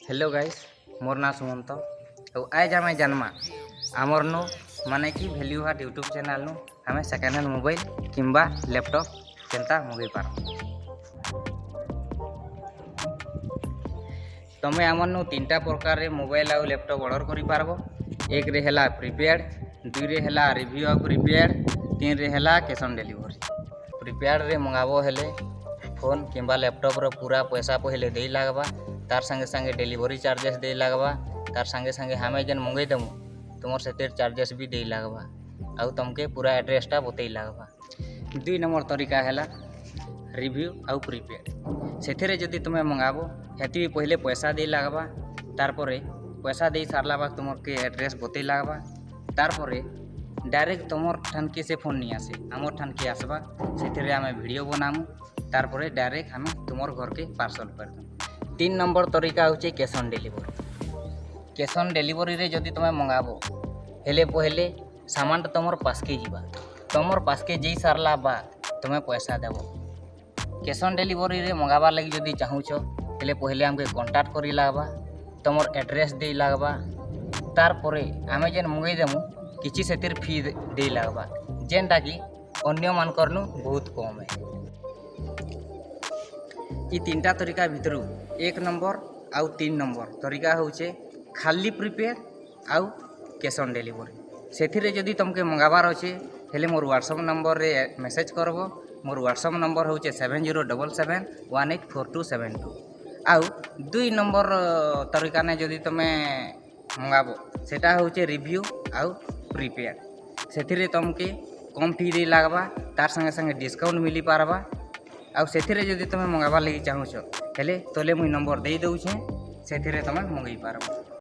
Hello guys, मोर ना सुमंत तो आज आम जानमा आमर नु माने कि वैल्यू हार्ट यूट्यूब चैनल नु हमें सेकेंड हैंड मोबाइल किंबा लैपटॉप केनता मगई पार तमें आमर नु तीनटा प्रकार रे मोबाइल आउ लैपटॉप ऑर्डर करि पारबो। एक रे हला प्रीपेड, दुई रे हला रिव्यू आउ प्रीपेड, तीन रे हला कैश ऑन डिलीवरी। प्रीपेड रे मंगाबो हेले फोन किंबा लैपटॉप रो पूरा पैसा पहले दे लागबा, तार संगे संगे डिलीवरी चार्जेस दे लागबा, तार संगे संगे हमें जन मंगई देमु तुमर से चार्जेस भी दे लागबा आउ तुमके पूरा एड्रेसटा बतई लागबा। दुई नंबर तरीका है रिव्यू आउ प्रीपेड। से जदि तुम्हें मंगाबो हेती पहले पैसा दे लागबा, तार परे पैसा दे सारला बाद तुमके एड्रेस बतई लागबा, तार परे डायरेक्ट तुमर ठानके से फोन नहीं आसे आमर ठानके आसबा। से आम वीडियो बनामु, तार परे डायरेक्ट हमें तुमर घर के पार्सल कर दूँ। तीन नंबर तरीका होचे cash on delivery. Cash on delivery रे जदि तुम्हें मंगाबो हेले पहले सामान तुमर पासके जीवा, तुमर पासके जी सारला बाद तुम्हें पैसा देबो। कैश ऑन डिलीवरी रे मंगाबार लगी जदि चाहूछ हेले पहले आमके कांटेक्ट करी लागबा, तुमर एड्रेस दे लागबा, तार परे आमे जेन मंगई देमु किछि सेतिर फी दे लागबा, जेनटा कि अन्य मानकर नु बहुत कम है। ये तीनटा तरीका भितर एक नंबर आउ तीन नंबर तरीका होचे खाली प्रीपेड आउ कैश ऑन डिलीवरी। से जदि तुमके मंगाबार अच्छे हेले मोर व्हाट्सएप नंबर रे मेसेज करबो। मोर व्हाट्सएप नंबर होचे 7077184272। आउ दुई नंबर तरीका ने जदि तुमे मंगाबो सेटा होचे रिव्यू आउ प्रीपेड। से तुमके कम फी दे लागबा, तार संगे संगे डिस्काउंट मिली पारबा। आउ से जदि तुम मंगाबार लगी चाहूछ हेले तले मुई नंबर दे दउछे, से तुम मंगई पारबो।